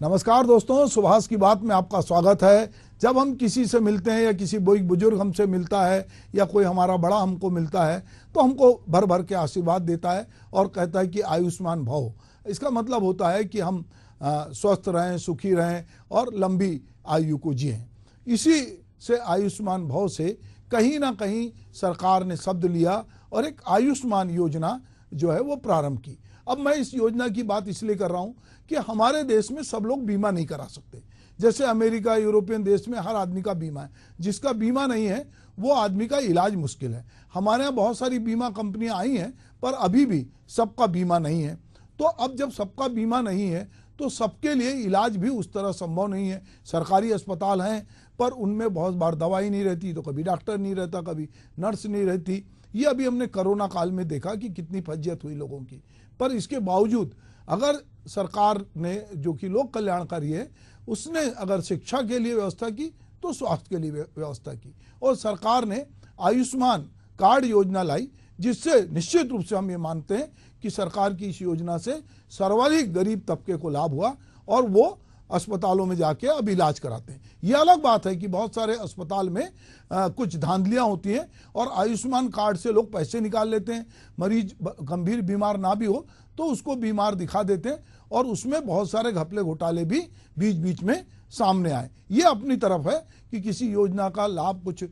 नमस्कार दोस्तों, सुभाष की बात में आपका स्वागत है। जब हम किसी से मिलते हैं या किसी बुजुर्ग हमसे मिलता है या कोई हमारा बड़ा हमको मिलता है तो हमको भर भर के आशीर्वाद देता है और कहता है कि आयुष्मान भव। इसका मतलब होता है कि हम स्वस्थ रहें, सुखी रहें और लंबी आयु को जिएं। इसी से आयुष्मान भव से कहीं ना कहीं सरकार ने शब्द लिया और एक आयुष्मान योजना जो है वो प्रारंभ की। अब मैं इस योजना की बात इसलिए कर रहा हूं कि हमारे देश में सब लोग बीमा नहीं करा सकते। जैसे अमेरिका, यूरोपियन देश में हर आदमी का बीमा है, जिसका बीमा नहीं है वो आदमी का इलाज मुश्किल है। हमारे यहाँ बहुत सारी बीमा कंपनियां आई हैं पर अभी भी सबका बीमा नहीं है। तो अब जब सबका बीमा नहीं है तो सबके लिए इलाज भी उस तरह संभव नहीं है। सरकारी अस्पताल हैं पर उनमें बहुत बार दवाई नहीं रहती, तो कभी डॉक्टर नहीं रहता, कभी नर्स नहीं रहती। ये अभी हमने कोरोना काल में देखा कि कितनी फज्जियत हुई लोगों की। पर इसके बावजूद अगर सरकार ने, जो कि लोक कल्याणकारी है, उसने अगर शिक्षा के लिए व्यवस्था की तो स्वास्थ्य के लिए व्यवस्था की और सरकार ने आयुष्मान कार्ड योजना लाई, जिससे निश्चित रूप से हम ये मानते हैं कि सरकार की इस योजना से सर्वाधिक गरीब तबके को लाभ हुआ और वो अस्पतालों में जाके अब इलाज कराते हैं। ये अलग बात है कि बहुत सारे अस्पताल में कुछ धांधलियां होती हैं और आयुष्मान कार्ड से लोग पैसे निकाल लेते हैं। मरीज गंभीर बीमार ना भी हो तो उसको बीमार दिखा देते हैं और उसमें बहुत सारे घपले घोटाले भी बीच बीच में सामने आए। ये अपनी तरफ है कि किसी योजना का लाभ कुछ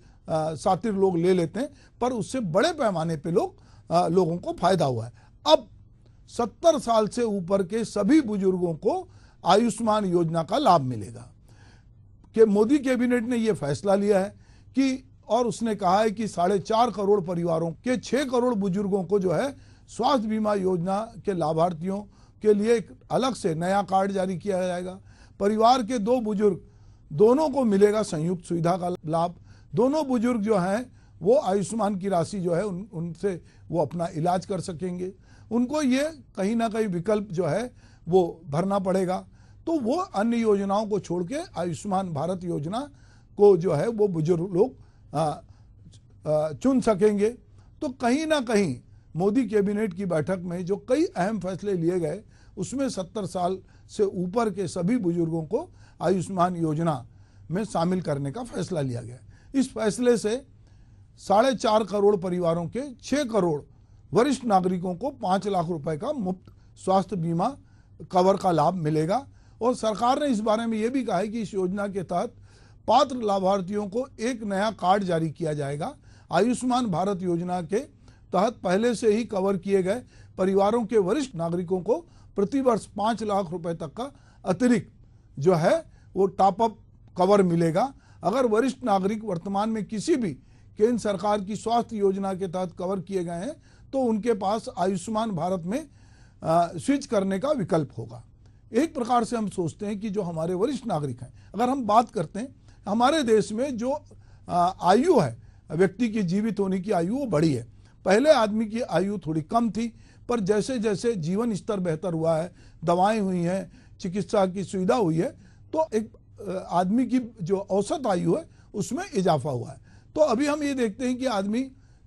शातिर लोग ले लेते हैं पर उससे बड़े पैमाने पे लोगों को फायदा हुआ है। अब 70 साल से ऊपर के सभी बुजुर्गों को आयुष्मान योजना का लाभ मिलेगा। कि मोदी कैबिनेट ने यह फैसला लिया है कि, और उसने कहा है कि 4.5 करोड़ परिवारों के 6 करोड़ बुजुर्गों को जो है स्वास्थ्य बीमा योजना के लाभार्थियों के लिए एक अलग से नया कार्ड जारी किया जाएगा। परिवार के 2 बुजुर्ग दोनों को मिलेगा संयुक्त सुविधा का लाभ। दोनों बुजुर्ग जो हैं वो आयुष्मान की राशि जो है उनसे वो अपना इलाज कर सकेंगे। उनको ये कहीं ना कहीं विकल्प जो है वो भरना पड़ेगा, तो वो अन्य योजनाओं को छोड़ के आयुष्मान भारत योजना को जो है वो बुजुर्ग लोग चुन सकेंगे। तो कहीं ना कहीं मोदी कैबिनेट की बैठक में जो कई अहम फैसले लिए गए उसमें 70 साल से ऊपर के सभी बुजुर्गों को आयुष्मान योजना में शामिल करने का फैसला लिया गया। इस फैसले से 4.5 करोड़ परिवारों के 6 करोड़ वरिष्ठ नागरिकों को 5 लाख रुपए का मुफ्त स्वास्थ्य बीमा कवर का लाभ मिलेगा। और सरकार ने इस बारे में यह भी कहा है कि इस योजना के तहत पात्र लाभार्थियों को एक नया कार्ड जारी किया जाएगा। आयुष्मान भारत योजना के तहत पहले से ही कवर किए गए परिवारों के वरिष्ठ नागरिकों को प्रतिवर्ष 5 लाख रुपए तक का अतिरिक्त जो है वो टॉप अप कवर मिलेगा। अगर वरिष्ठ नागरिक वर्तमान में किसी भी केंद्र सरकार की स्वास्थ्य योजना के तहत कवर किए गए हैं तो उनके पास आयुष्मान भारत में स्विच करने का विकल्प होगा। एक प्रकार से हम सोचते हैं कि जो हमारे वरिष्ठ नागरिक हैं, अगर हम बात करते हैं हमारे देश में जो आयु है, व्यक्ति की जीवित होने की आयु वो बढ़ी है। पहले आदमी की आयु थोड़ी कम थी पर जैसे जैसे जीवन स्तर बेहतर हुआ है, दवाएं हुई हैं, चिकित्सा की सुविधा हुई है, तो एक आदमी की जो औसत आयु है उसमें इजाफा हुआ है। तो अभी हम ये देखते हैं कि आदमी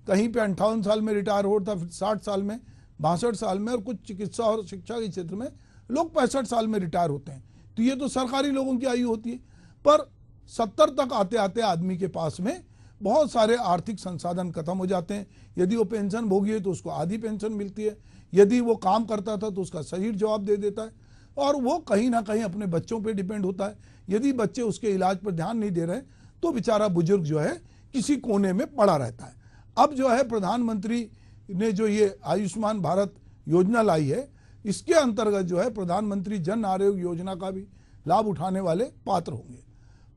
कहीं पे 58 साल में रिटायर होता, फिर 60 साल में, 62 साल में, और कुछ चिकित्सा और शिक्षा के क्षेत्र में लोग 65 साल में रिटायर होते हैं। तो ये तो सरकारी लोगों की आयु होती है। पर 70 तक आते आते आदमी के पास में बहुत सारे आर्थिक संसाधन खत्म हो जाते हैं। यदि वो पेंशन भोगी है तो उसको आधी पेंशन मिलती है, यदि वो काम करता था तो उसका शरीर जवाब दे देता है, और वो कहीं ना कहीं अपने बच्चों पे डिपेंड होता है। यदि बच्चे उसके इलाज पर ध्यान नहीं दे रहे तो बेचारा बुजुर्ग जो है किसी कोने में पड़ा रहता है। अब जो है प्रधानमंत्री ने जो ये आयुष्मान भारत योजना लाई है, इसके अंतर्गत जो है प्रधानमंत्री जन आरोग्य योजना का भी लाभ उठाने वाले पात्र होंगे।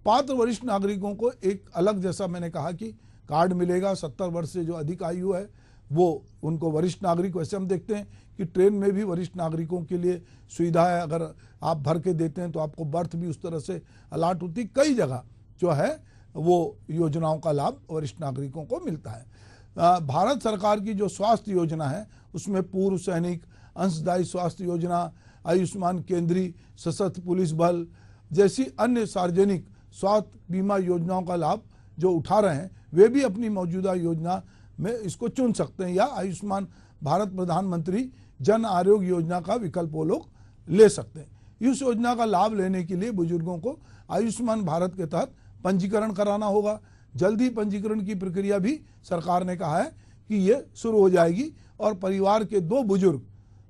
पात्र वरिष्ठ नागरिकों को एक अलग, जैसा मैंने कहा कि कार्ड मिलेगा। 70 वर्ष से जो अधिक आयु है वो उनको वरिष्ठ नागरिक, वैसे हम देखते हैं कि ट्रेन में भी वरिष्ठ नागरिकों के लिए सुविधा है। अगर आप भर के देते हैं तो आपको बर्थ भी उस तरह से अलाट होती। कई जगह जो है वो योजनाओं का लाभ वरिष्ठ नागरिकों को मिलता है। भारत सरकार की जो स्वास्थ्य योजना है उसमें पूर्व सैनिक, अंशदायी स्वास्थ्य योजना, आयुष्मान केंद्रीय सशस्त्र पुलिस बल जैसी अन्य सार्वजनिक स्वास्थ्य बीमा योजनाओं का लाभ जो उठा रहे हैं वे भी अपनी मौजूदा योजना में इसको चुन सकते हैं, या आयुष्मान भारत प्रधानमंत्री जन आरोग्य योजना का विकल्प वो लोग ले सकते हैं। इस योजना का लाभ लेने के लिए बुजुर्गों को आयुष्मान भारत के तहत पंजीकरण कराना होगा। जल्दी पंजीकरण की प्रक्रिया भी सरकार ने कहा है कि ये शुरू हो जाएगी और परिवार के 2 बुजुर्ग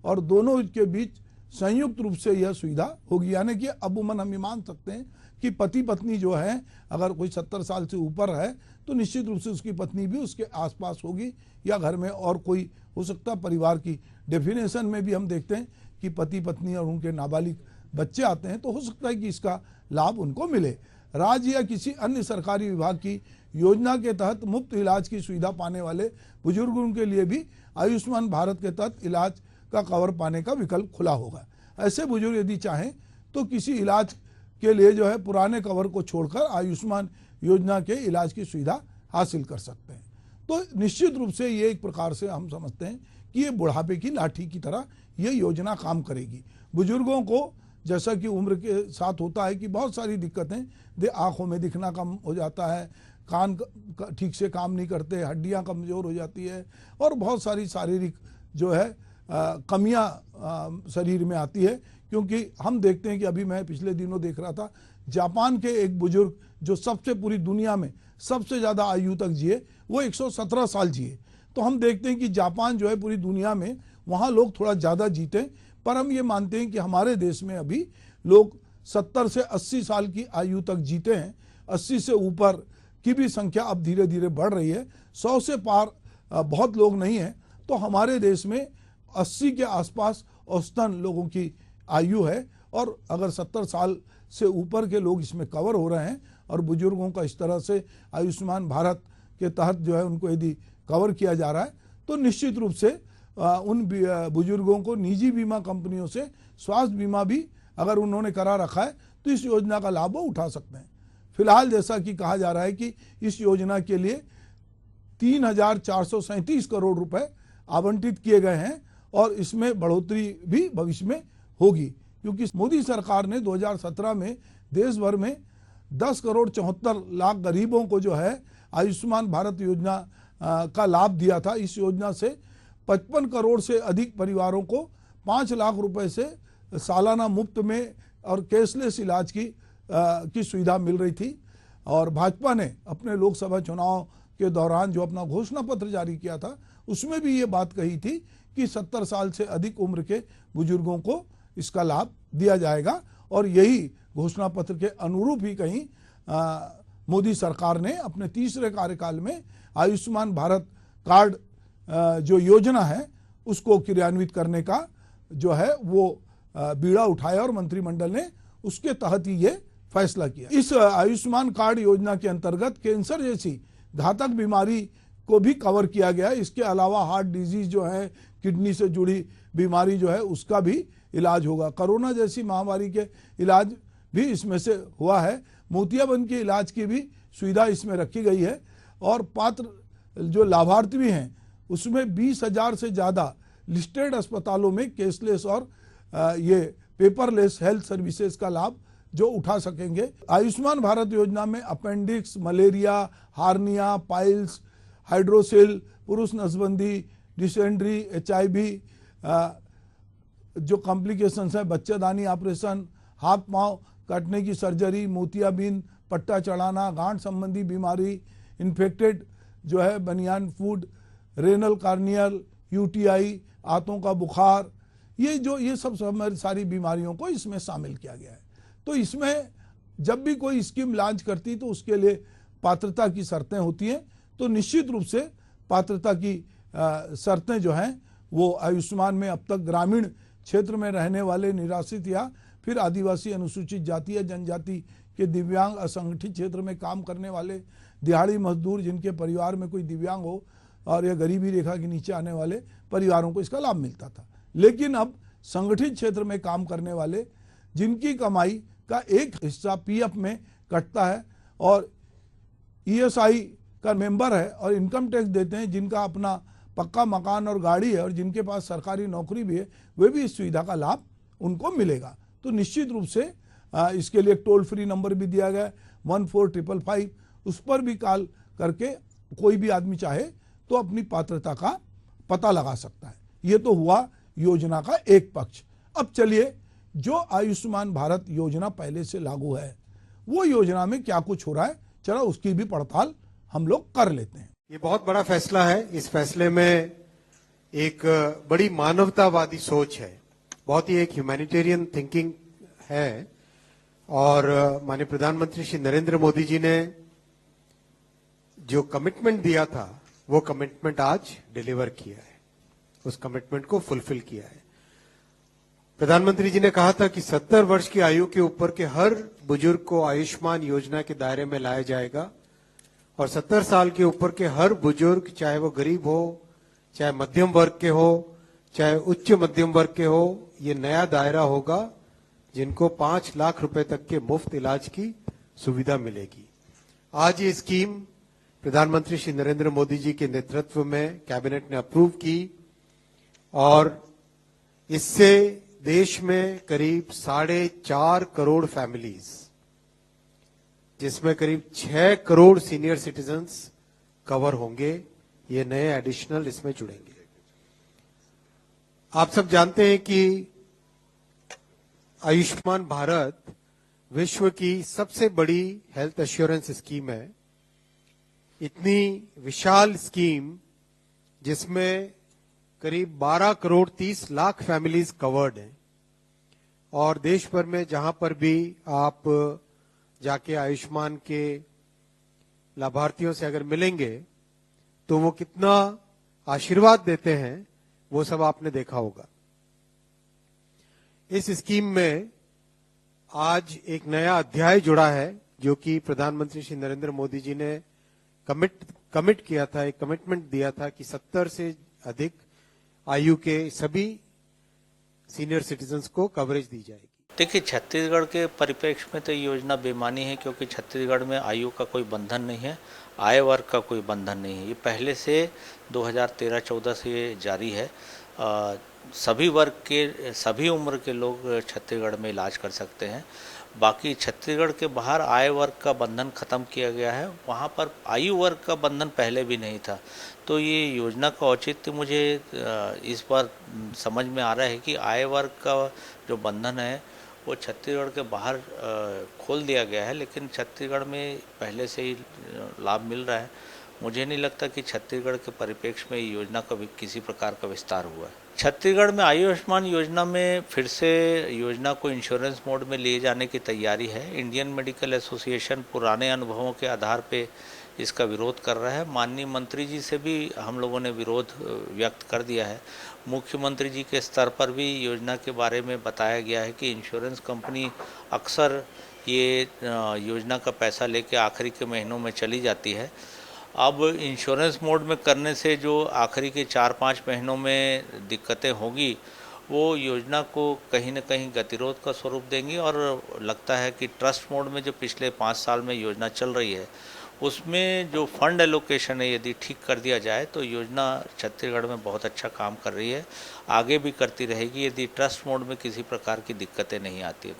और दोनों के बीच संयुक्त रूप से यह सुविधा होगी। यानी कि अमूमन हम ये मान सकते हैं कि पति पत्नी जो है, अगर कोई 70 साल से ऊपर है तो निश्चित रूप से उसकी पत्नी भी उसके आसपास होगी, या घर में और कोई हो सकता है। परिवार की डेफिनेशन में भी हम देखते हैं कि पति पत्नी और उनके नाबालिग बच्चे आते हैं, तो हो सकता है कि इसका लाभ उनको मिले। राज्य या किसी अन्य सरकारी विभाग की योजना के तहत मुफ्त इलाज की सुविधा पाने वाले बुजुर्गों के लिए भी आयुष्मान भारत के तहत इलाज का कवर पाने का विकल्प खुला होगा। ऐसे बुजुर्ग यदि चाहें तो किसी इलाज के लिए जो है पुराने कवर को छोड़कर आयुष्मान योजना के इलाज की सुविधा हासिल कर सकते हैं। तो निश्चित रूप से ये एक प्रकार से हम समझते हैं कि ये बुढ़ापे की लाठी की तरह ये योजना काम करेगी। बुजुर्गों को जैसा कि उम्र के साथ होता है कि बहुत सारी दिक्कतें, आँखों में दिखना कम हो जाता है, कान ठीक से काम नहीं करते, हड्डियाँ कमज़ोर हो जाती है और बहुत सारी शारीरिक जो है कमियां शरीर में आती है। क्योंकि हम देखते हैं कि अभी मैं पिछले दिनों देख रहा था, जापान के एक बुजुर्ग जो सबसे पूरी दुनिया में सबसे ज़्यादा आयु तक जिए, वो 117 साल जिए। तो हम देखते हैं कि जापान जो है पूरी दुनिया में वहाँ लोग थोड़ा ज़्यादा जीते, पर हम ये मानते हैं कि हमारे देश में अभी लोग 70 से 80 साल की आयु तक जीते हैं। 80 से ऊपर की भी संख्या अब धीरे धीरे बढ़ रही है, 100 से पार बहुत लोग नहीं हैं। तो हमारे देश में 80 के आसपास औसतन लोगों की आयु है, और अगर 70 साल से ऊपर के लोग इसमें कवर हो रहे हैं और बुजुर्गों का इस तरह से आयुष्मान भारत के तहत जो है उनको यदि कवर किया जा रहा है, तो निश्चित रूप से उन बुजुर्गों को निजी बीमा कंपनियों से स्वास्थ्य बीमा भी अगर उन्होंने करा रखा है तो इस योजना का लाभ वो उठा सकते हैं। फिलहाल जैसा कि कहा जा रहा है कि इस योजना के लिए 3,437 करोड़ रुपए आवंटित किए गए हैं और इसमें बढ़ोतरी भी भविष्य में होगी, क्योंकि मोदी सरकार ने 2017 में देश भर में 10 करोड़ 74 लाख गरीबों को जो है आयुष्मान भारत योजना का लाभ दिया था। इस योजना से 55 करोड़ से अधिक परिवारों को 5 लाख रुपए से सालाना मुफ्त में और कैशलेस इलाज की सुविधा मिल रही थी। और भाजपा ने अपने लोकसभा चुनाव के दौरान जो अपना घोषणा पत्र जारी किया था, उसमें भी ये बात कही थी कि 70 साल से अधिक उम्र के बुजुर्गों को इसका लाभ दिया जाएगा, और यही घोषणा पत्र के अनुरूप ही कहीं मोदी सरकार ने अपने तीसरे कार्यकाल में आयुष्मान भारत कार्ड जो योजना है उसको क्रियान्वित करने का जो है वो बीड़ा उठाया और मंत्रिमंडल ने उसके तहत ही ये फैसला किया। इस आयुष्मान कार्ड योजना के अंतर्गत कैंसर जैसी घातक बीमारी को भी कवर किया गया। इसके अलावा हार्ट डिजीज जो है, किडनी से जुड़ी बीमारी जो है उसका भी इलाज होगा। कोरोना जैसी महामारी के इलाज भी इसमें से हुआ है। मोतियाबिंद के इलाज की भी सुविधा इसमें रखी गई है, और पात्र जो लाभार्थी भी हैं उसमें 20,000 से ज़्यादा लिस्टेड अस्पतालों में कैशलेस और ये पेपरलेस हेल्थ सर्विसेज का लाभ जो उठा सकेंगे। आयुष्मान भारत योजना में appendix, malaria, hernia, piles, hydrocele, पुरुष नसबंदी, डिसेंट्री, HIV जो कॉम्प्लिकेशंस हैं, बच्चेदानी ऑपरेशन, हाथ पांव काटने की सर्जरी, मोतियाबिंद, पट्टा चढ़ाना, गांठ संबंधी बीमारी, इन्फेक्टेड जो है बनियान फूड, रेनल कार्नियल, UTI, आंतों का बुखार, ये सब सारी बीमारियों को इसमें शामिल किया गया है। तो इसमें जब भी कोई स्कीम लॉन्च करती तो उसके लिए पात्रता की शर्तें होती हैं। तो निश्चित रूप से पात्रता की शर्तें जो हैं वो आयुष्मान में अब तक ग्रामीण क्षेत्र में रहने वाले निराश्रित या फिर आदिवासी, अनुसूचित जाति या जनजाति के दिव्यांग, असंगठित क्षेत्र में काम करने वाले, दिहाड़ी मजदूर जिनके परिवार में कोई दिव्यांग हो और या गरीबी रेखा के नीचे आने वाले परिवारों को इसका लाभ मिलता था। लेकिन अब संगठित क्षेत्र में काम करने वाले जिनकी कमाई का एक हिस्सा PF में कटता है और ESI का मेंबर है और इनकम टैक्स देते हैं, जिनका अपना पक्का मकान और गाड़ी है और जिनके पास सरकारी नौकरी भी है, वे भी इस सुविधा का लाभ उनको मिलेगा। तो निश्चित रूप से इसके लिए एक टोल फ्री नंबर भी दिया गया है 14555, उस पर भी कॉल करके कोई भी आदमी चाहे तो अपनी पात्रता का पता लगा सकता है। ये तो हुआ योजना का एक पक्ष। अब चलिए जो आयुष्मान भारत योजना पहले से लागू है वो योजना में क्या कुछ हो रहा है, चलो उसकी भी पड़ताल हम लोग कर लेते हैं। ये बहुत बड़ा फैसला है। इस फैसले में एक बड़ी मानवतावादी सोच है, बहुत ही एक ह्यूमैनिटेरियन थिंकिंग है। और माननीय प्रधानमंत्री श्री नरेंद्र मोदी जी ने जो कमिटमेंट दिया था वो कमिटमेंट आज डिलीवर किया है, उस कमिटमेंट को फुलफिल किया है। प्रधानमंत्री जी ने कहा था कि 70 वर्ष की आयु के ऊपर के हर बुजुर्ग को आयुष्मान योजना के दायरे में लाया जाएगा और 70 साल के ऊपर के हर बुजुर्ग, चाहे वो गरीब हो, चाहे मध्यम वर्ग के हो, चाहे उच्च मध्यम वर्ग के हो, ये नया दायरा होगा जिनको 5 लाख रुपए तक के मुफ्त इलाज की सुविधा मिलेगी। आज ये स्कीम प्रधानमंत्री श्री नरेंद्र मोदी जी के नेतृत्व में कैबिनेट ने अप्रूव की और इससे देश में करीब 4.5 करोड़ फैमिलीज, जिसमें करीब 6 करोड़ सीनियर सिटीजन्स कवर होंगे, ये नए एडिशनल इसमें जुड़ेंगे। आप सब जानते हैं कि आयुष्मान भारत विश्व की सबसे बड़ी हेल्थ एश्योरेंस स्कीम है। इतनी विशाल स्कीम जिसमें करीब 12 करोड़ 30 लाख फैमिलीज कवर्ड हैं और देश भर में जहां पर भी आप जाके आयुष्मान के लाभार्थियों से अगर मिलेंगे तो वो कितना आशीर्वाद देते हैं वो सब आपने देखा होगा। इस स्कीम में आज एक नया अध्याय जुड़ा है जो कि प्रधानमंत्री श्री नरेंद्र मोदी जी ने कमिट किया था, एक कमिटमेंट दिया था कि 70 से अधिक आयु के सभी सीनियर सिटीजन्स को कवरेज दी जाएगी। देखिए, छत्तीसगढ़ के परिप्रेक्ष्य में तो ये योजना बेमानी है क्योंकि छत्तीसगढ़ में आयु का कोई बंधन नहीं है, आय वर्ग का कोई बंधन नहीं है। ये पहले से 2013-14 से ये जारी है। सभी वर्ग के, सभी उम्र के लोग छत्तीसगढ़ में इलाज कर सकते हैं। बाकी छत्तीसगढ़ के बाहर आय वर्ग का बंधन खत्म किया गया है, वहाँ पर आयु वर्ग का बंधन पहले भी नहीं था। तो ये योजना का औचित्य मुझे इस बार समझ में आ रहा है कि आय वर्ग का जो बंधन है वो छत्तीसगढ़ के बाहर खोल दिया गया है, लेकिन छत्तीसगढ़ में पहले से ही लाभ मिल रहा है। मुझे नहीं लगता कि छत्तीसगढ़ के परिप्रेक्ष्य में योजना का भी किसी प्रकार का विस्तार हुआ है। छत्तीसगढ़ में आयुष्मान योजना में फिर से योजना को इंश्योरेंस मोड में लिए जाने की तैयारी है। इंडियन मेडिकल एसोसिएशन पुराने अनुभवों के आधार पे इसका विरोध कर रहा है। माननीय मंत्री जी से भी हम लोगों ने विरोध व्यक्त कर दिया है। मुख्यमंत्री जी के स्तर पर भी योजना के बारे में बताया गया है कि इंश्योरेंस कंपनी अक्सर ये योजना का पैसा लेके आखिरी के महीनों में चली जाती है। अब इंश्योरेंस मोड में करने से जो आखिरी के 4-5 महीनों में दिक्कतें होगी वो योजना को कहीं न कहीं गतिरोध का स्वरूप देंगी और लगता है कि ट्रस्ट मोड में जो पिछले 5 साल में योजना चल रही है उसमें जो फंड एलोकेशन है यदि ठीक कर दिया जाए तो योजना छत्तीसगढ़ में बहुत अच्छा काम कर रही है, आगे भी करती रहेगी यदि ट्रस्ट मोड में किसी प्रकार की दिक्कतें नहीं आती है।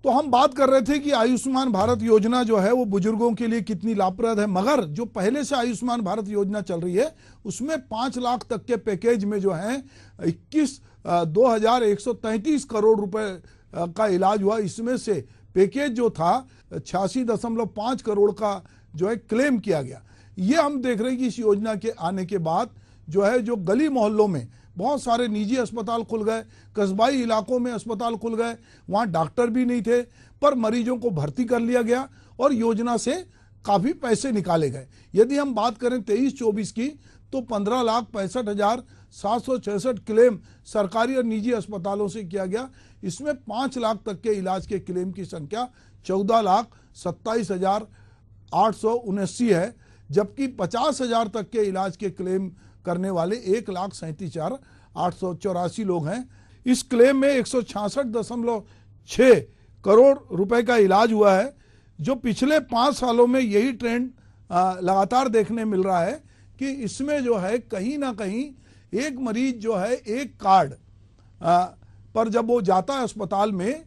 तो हम बात कर रहे थे कि आयुष्मान भारत योजना जो है वो बुजुर्गों के लिए कितनी लाभप्रद है, मगर जो पहले से आयुष्मान भारत योजना चल रही है उसमें 5 लाख तक के पैकेज में जो है 2,133 करोड़ रुपए का इलाज हुआ। इसमें से पैकेज जो था 86.5 करोड़ का जो है क्लेम किया गया। ये हम देख रहे हैं कि इस योजना के आने के बाद जो है जो गली मोहल्लों में बहुत सारे निजी अस्पताल खुल गए, कस्बाई इलाकों में अस्पताल खुल गए, वहाँ डॉक्टर भी नहीं थे पर मरीजों को भर्ती कर लिया गया और योजना से काफ़ी पैसे निकाले गए। यदि हम बात करें 23-24 की तो 15,65,766 क्लेम सरकारी और निजी अस्पतालों से किया गया। इसमें 5 लाख तक के इलाज के क्लेम की संख्या 14,27,879 है, जबकि 50,000 तक के इलाज के क्लेम करने वाले 1,37,884 लोग हैं। इस क्लेम में 166.6 करोड़ रुपए का इलाज हुआ है, जो पिछले 5 सालों में यही ट्रेंड लगातार देखने मिल रहा है कि इसमें जो है कहीं ना कहीं एक मरीज जो है एक कार्ड पर जब वो जाता है अस्पताल में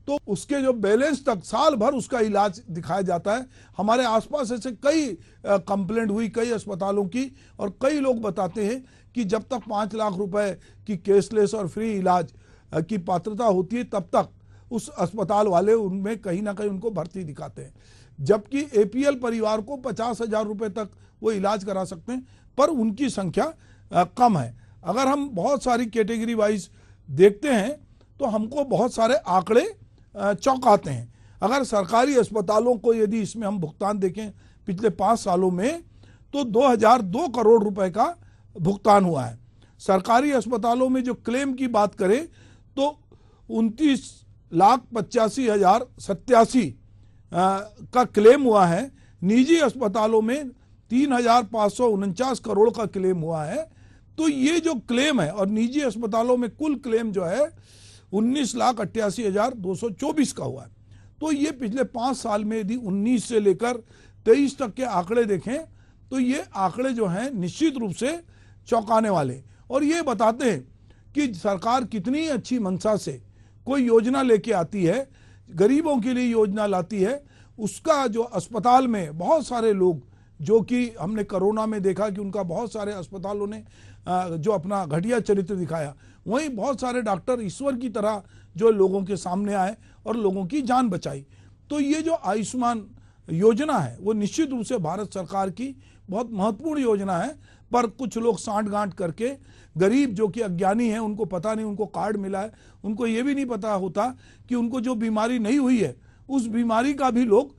तो उसके जो बैलेंस तक साल भर उसका इलाज दिखाया जाता है। हमारे आसपास ऐसे कई कंप्लेंट हुई कई अस्पतालों की और कई लोग बताते हैं कि जब तक 5 लाख रुपए की कैशलेस और फ्री इलाज की पात्रता होती है तब तक उस अस्पताल वाले उनमें कहीं ना कहीं उनको भर्ती दिखाते हैं, जबकि एपीएल परिवार को 50,000 रुपए तक वो इलाज करा सकते हैं, पर उनकी संख्या कम है। अगर हम बहुत सारी कैटेगरी वाइज देखते हैं तो हमको बहुत सारे आंकड़े चौंकाते हैं। अगर सरकारी अस्पतालों को यदि इसमें हम भुगतान देखें पिछले 5 सालों में तो 2002 करोड़ रुपए का भुगतान हुआ है। सरकारी अस्पतालों में जो क्लेम की बात करें तो 29,85,087 का क्लेम हुआ है। निजी अस्पतालों में 3,549 करोड़ का क्लेम हुआ है। तो ये जो क्लेम है, और निजी अस्पतालों में कुल क्लेम जो है 19,88,224 का हुआ है। तो ये पिछले 5 साल में यदि 19 से लेकर 23 तक के आंकड़े देखें तो ये आंकड़े जो हैं निश्चित रूप से चौंकाने वाले, और ये बताते हैं कि सरकार कितनी अच्छी मंशा से कोई योजना लेके आती है, गरीबों के लिए योजना लाती है। उसका जो अस्पताल में बहुत सारे लोग, जो कि हमने कोरोना में देखा कि उनका बहुत सारे अस्पतालों ने जो अपना घटिया चरित्र दिखाया, वहीं बहुत सारे डॉक्टर ईश्वर की तरह जो लोगों के सामने आए और लोगों की जान बचाई। तो ये जो आयुष्मान योजना है वो निश्चित रूप से भारत सरकार की बहुत महत्वपूर्ण योजना है, पर कुछ लोग सांठ-गांठ करके, गरीब जो कि अज्ञानी हैं, उनको पता नहीं उनको कार्ड मिला है, उनको ये भी नहीं पता होता कि उनको जो बीमारी नहीं हुई है उस बीमारी का भी लोग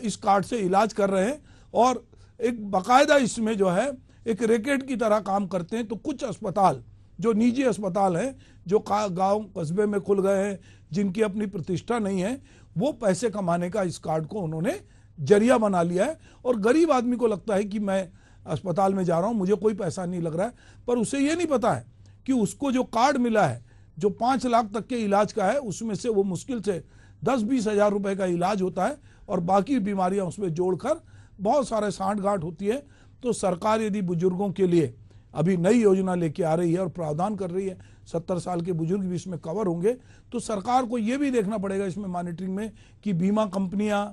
इस कार्ड से इलाज कर रहे हैं, और एक बाकायदा इसमें जो है एक रैकेट की तरह काम करते हैं। तो कुछ अस्पताल जो निजी अस्पताल हैं, जो गांव कस्बे में खुल गए हैं, जिनकी अपनी प्रतिष्ठा नहीं है, वो पैसे कमाने का इस कार्ड को उन्होंने जरिया बना लिया है। और गरीब आदमी को लगता है कि मैं अस्पताल में जा रहा हूं, मुझे कोई पैसा नहीं लग रहा है, पर उसे ये नहीं पता है कि उसको जो कार्ड मिला है जो 5 लाख तक के इलाज का है, उसमें से वो मुश्किल से 10-20 हज़ार रुपए का इलाज होता है, और बाकी बीमारियां उसमें जोड़कर बहुत सारे सांठ-गांठ होती है। तो सरकार यदि बुजुर्गों के लिए अभी नई योजना लेके आ रही है और प्रावधान कर रही है, 70 साल के बुजुर्ग भी इसमें कवर होंगे, तो सरकार को ये भी देखना पड़ेगा इसमें मॉनिटरिंग में कि बीमा कंपनियां,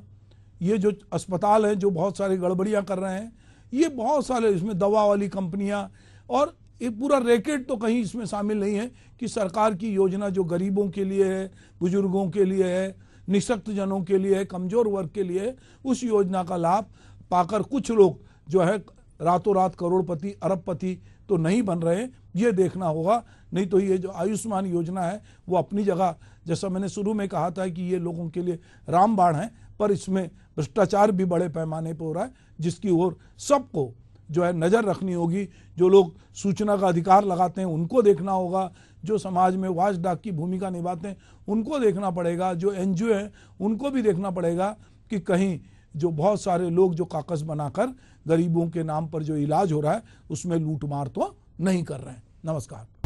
ये जो अस्पताल हैं जो बहुत सारी गड़बड़ियां कर रहे हैं, ये बहुत सारे इसमें दवा वाली कंपनियां, और एक पूरा रैकेट तो कहीं इसमें शामिल नहीं है कि सरकार की योजना जो गरीबों के लिए है, बुजुर्गों के लिए है, निःशक्त जनों के लिए है, कमजोर वर्ग के लिए है, उस योजना का लाभ पाकर कुछ लोग जो है रातों रात करोड़पति अरबपति तो नहीं बन रहे, ये देखना होगा। नहीं तो ये जो आयुष्मान योजना है वो अपनी जगह, जैसा मैंने शुरू में कहा था कि ये लोगों के लिए रामबाण है, पर इसमें भ्रष्टाचार भी बड़े पैमाने पर हो रहा है, जिसकी ओर सबको जो है नज़र रखनी होगी। जो लोग सूचना का अधिकार लगाते हैं उनको देखना होगा, जो समाज में वॉचडॉग की भूमिका निभाते हैं उनको देखना पड़ेगा, जो एनजीओ हैं उनको भी देखना पड़ेगा कि कहीं जो बहुत सारे लोग जो कागज बनाकर गरीबों के नाम पर जो इलाज हो रहा है उसमें लूटमार तो नहीं कर रहे हैं। नमस्कार।